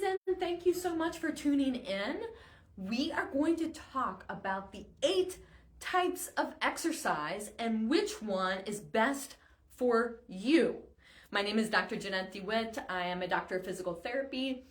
and thank you so much for tuning in. We are going to talk about the 8 types of exercise and which one is best for you. My name is Dr. Jeanette DeWitt. I am a doctor of physical therapy,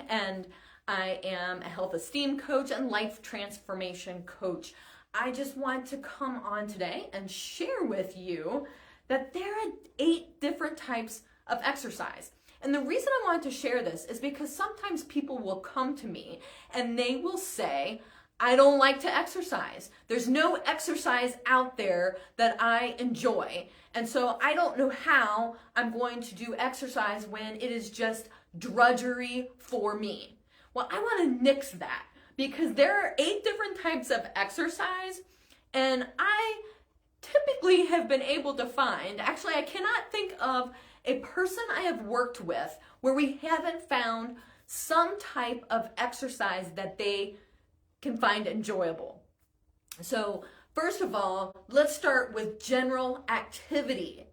and I am a Health Esteem coach and life transformation coach. I just want to come on today and share with you that there are 8 different types of exercise. And the reason I wanted to share this is because sometimes people will come to me and they will say, I don't like to exercise. There's no exercise out there that I enjoy. And so I don't know how I'm going to do exercise when it is just drudgery for me. Well, I want to nix that because there are 8 different types of exercise, and I typically have been able to find, actually I cannot think of a person I have worked with where we haven't found some type of exercise that they can find enjoyable. So first of all, let's start with general activity.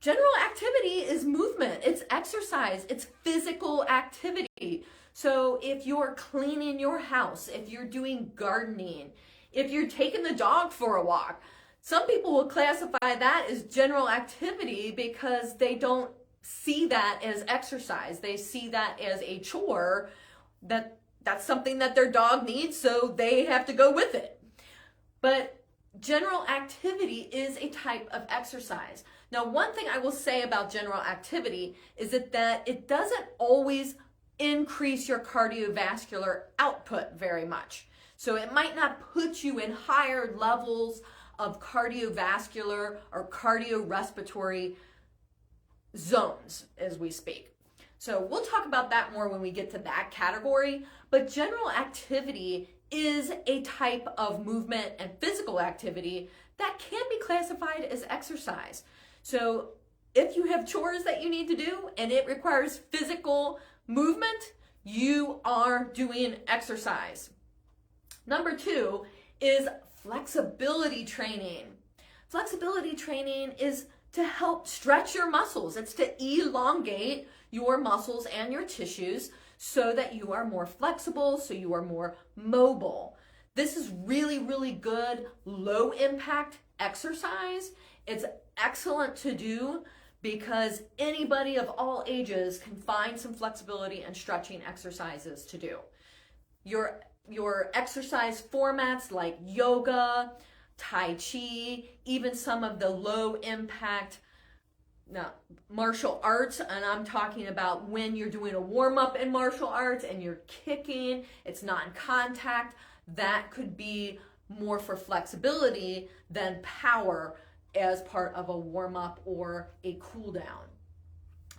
General activity is movement, it's exercise, it's physical activity. So if you're cleaning your house, if you're doing gardening, if you're taking the dog for a walk, some people will classify that as general activity because they don't see that as exercise. They see that as a chore, that's something that their dog needs, so they have to go with it. But general activity is a type of exercise. Now, one thing I will say about general activity is that it doesn't always increase your cardiovascular output very much. So it might not put you in higher levels of cardiovascular or cardiorespiratory zones as we speak. So we'll talk about that more when we get to that category, but general activity is a type of movement and physical activity that can be classified as exercise. So if you have chores that you need to do and it requires physical movement, you are doing exercise. Number 2 is flexibility training. Flexibility training is to help stretch your muscles. It's to elongate your muscles and your tissues so that you are more flexible, so you are more mobile. This is really, really good low impact exercise. It's excellent to do because anybody of all ages can find some flexibility and stretching exercises to do. Your exercise formats like yoga, Tai Chi, even some of the low impact martial arts, and I'm talking about when you're doing a warm up in martial arts and you're kicking, it's non-contact, that could be more for flexibility than power as part of a warm up or a cool down.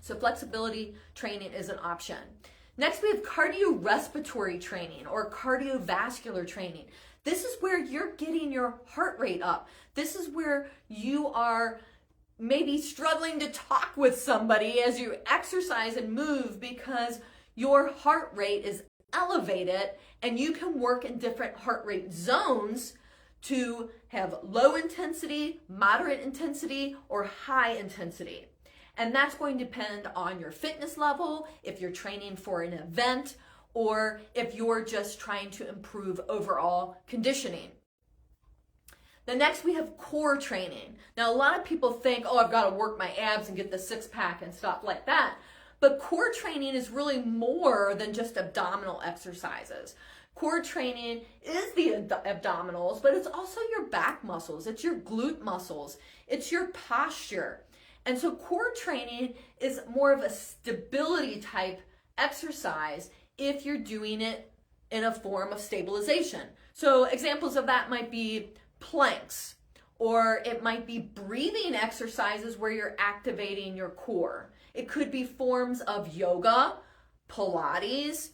So flexibility training is an option. Next, we have cardiorespiratory training or cardiovascular training. This is where you're getting your heart rate up. This is where you are maybe struggling to talk with somebody as you exercise and move because your heart rate is elevated, and you can work in different heart rate zones to have low intensity, moderate intensity, or high intensity. And that's going to depend on your fitness level, if you're training for an event, or if you're just trying to improve overall conditioning. The next, we have core training. Now, a lot of people think, oh, I've got to work my abs and get the 6-pack and stuff like that. But core training is really more than just abdominal exercises. Core training is the abdominals, but it's also your back muscles, it's your glute muscles, it's your posture. And so core training is more of a stability type exercise if you're doing it in a form of stabilization. So examples of that might be planks, or it might be breathing exercises where you're activating your core. It could be forms of yoga, Pilates,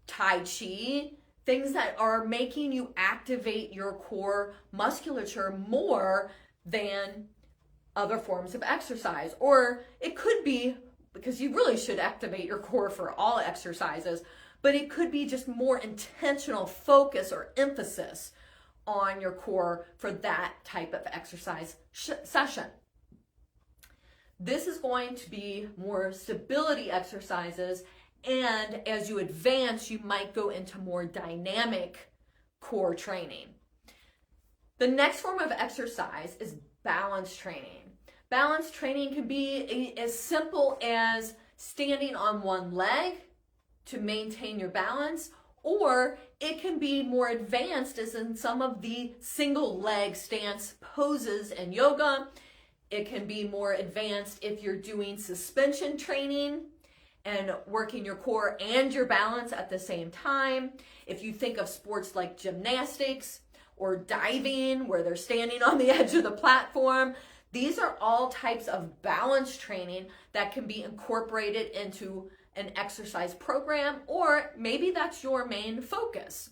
Tai Chi, things that are making you activate your core musculature more than other forms of exercise. Or it could be, because you really should activate your core for all exercises, but it could be just more intentional focus or emphasis on your core for that type of exercise session. This is going to be more stability exercises And as you advance, you might go into more dynamic core training. The next form of exercise is balance training. Balance training can be as simple as standing on one leg to maintain your balance, or it can be more advanced as in some of the single leg stance poses in yoga. It can be more advanced if you're doing suspension training and working your core and your balance at the same time. If you think of sports like gymnastics or diving, where they're standing on the edge of the platform, these are all types of balance training that can be incorporated into an exercise program, or maybe that's your main focus.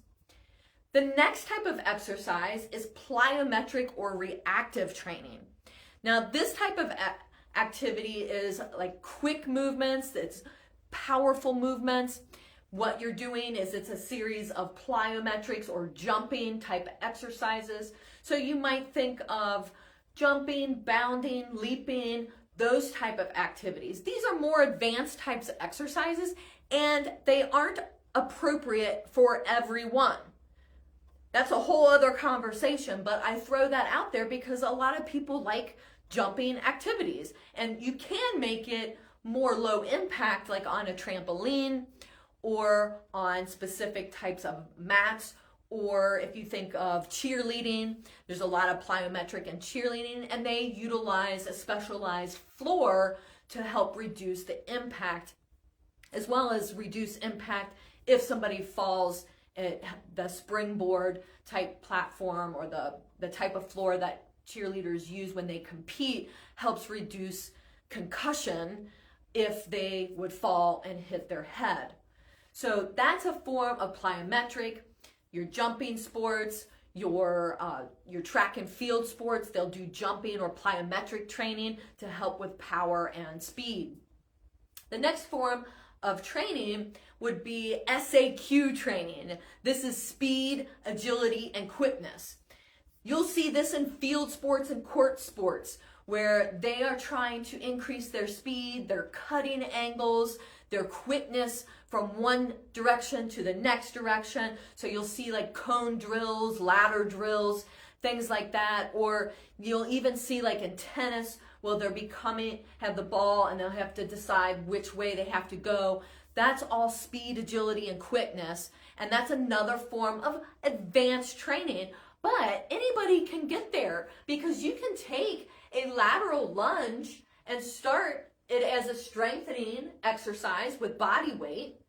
The next type of exercise is plyometric or reactive training. Now, this type of activity is like quick movements, it's powerful movements. What you're doing is it's a series of plyometrics or jumping type exercises. So you might think of jumping, bounding, leaping, those type of activities. These are more advanced types of exercises, and they aren't appropriate for everyone. That's a whole other conversation, but I throw that out there because a lot of people like jumping activities, and you can make it more low impact, like on a trampoline or on specific types of mats. Or if you think of cheerleading, there's a lot of plyometric in cheerleading, and they utilize a specialized floor to help reduce the impact, as well as reduce impact if somebody falls at the springboard type platform, or the type of floor that cheerleaders use when they compete helps reduce concussion if they would fall and hit their head. So that's a form of plyometric. Your jumping sports, your track and field sports, they'll do jumping or plyometric training to help with power and speed. The next form of training would be SAQ training. This is speed, agility, and quickness. You'll see this in field sports and court sports, where they are trying to increase their speed, their cutting angles, their quickness from one direction to the next direction. So you'll see like cone drills, ladder drills, things like that. Or you'll even see like in tennis, well, have the ball and they'll have to decide which way they have to go. That's all speed, agility, and quickness. And that's another form of advanced training. But anybody can get there, because you can take a lateral lunge and start it as a strengthening exercise with body weight,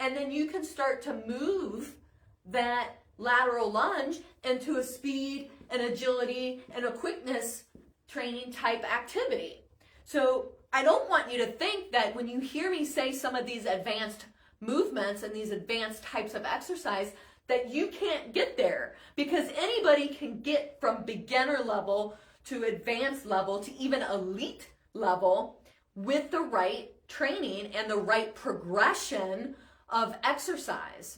and then you can start to move that lateral lunge into a speed and agility and a quickness training type activity. So I don't want you to think that when you hear me say some of these advanced movements and these advanced types of exercise that you can't get there, because anybody can get from beginner level to advanced level to even elite level with the right training and the right progression of exercise.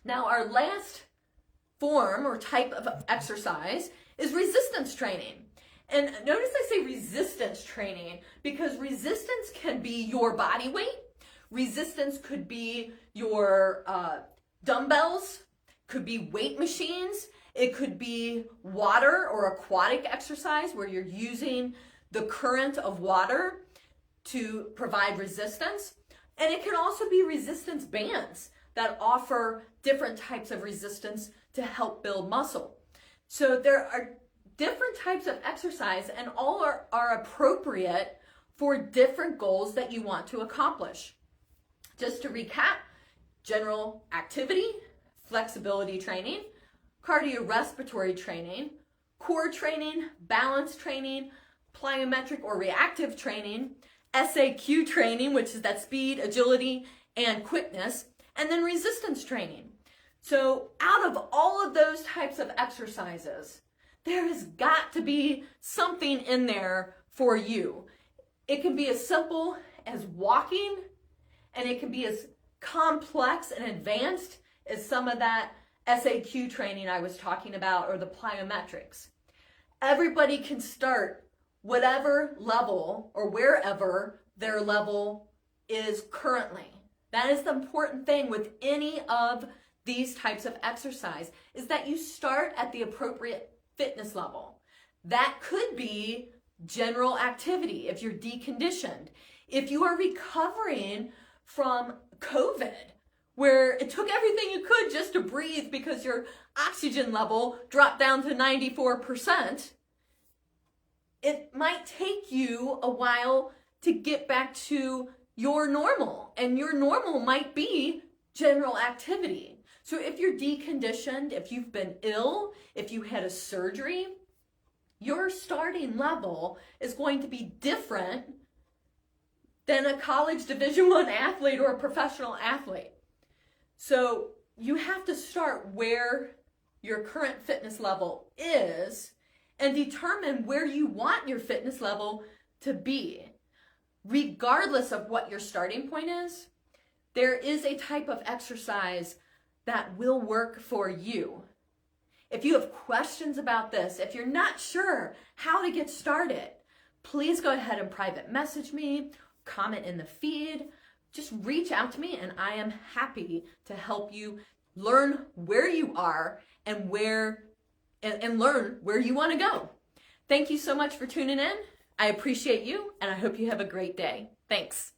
Now, our last form or type of exercise is resistance training. And notice I say resistance training because resistance can be your body weight. Resistance could be your dumbbells, could be weight machines. It could be water or aquatic exercise where you're using the current of water to provide resistance. And it can also be resistance bands that offer different types of resistance to help build muscle. So there are different types of exercise, and all are appropriate for different goals that you want to accomplish. Just to recap, general activity, flexibility training, cardiorespiratory training, core training, balance training, plyometric or reactive training, SAQ training, which is that speed, agility, and quickness, and then resistance training. So out of all of those types of exercises, there has got to be something in there for you. It can be as simple as walking, and it can be as complex and advanced as some of that SAQ training I was talking about, or the plyometrics. Everybody can start whatever level or wherever their level is currently. That is the important thing with any of these types of exercise, is that you start at the appropriate fitness level. That could be general activity if you're deconditioned. If you are recovering from COVID, where it took everything you could just to breathe because your oxygen level dropped down to 94%, it might take you a while to get back to your normal, and your normal might be general activity. So if you're deconditioned, if you've been ill, if you had a surgery, your starting level is going to be different than a college Division I athlete or a professional athlete. So you have to start where your current fitness level is and determine where you want your fitness level to be. Regardless of what your starting point is, there is a type of exercise that will work for you. If you have questions about this, if you're not sure how to get started, please go ahead and private message me, comment in the feed, just reach out to me, and I am happy to help you learn where you are and learn where you want to go. Thank you so much for tuning in. I appreciate you, and I hope you have a great day. Thanks.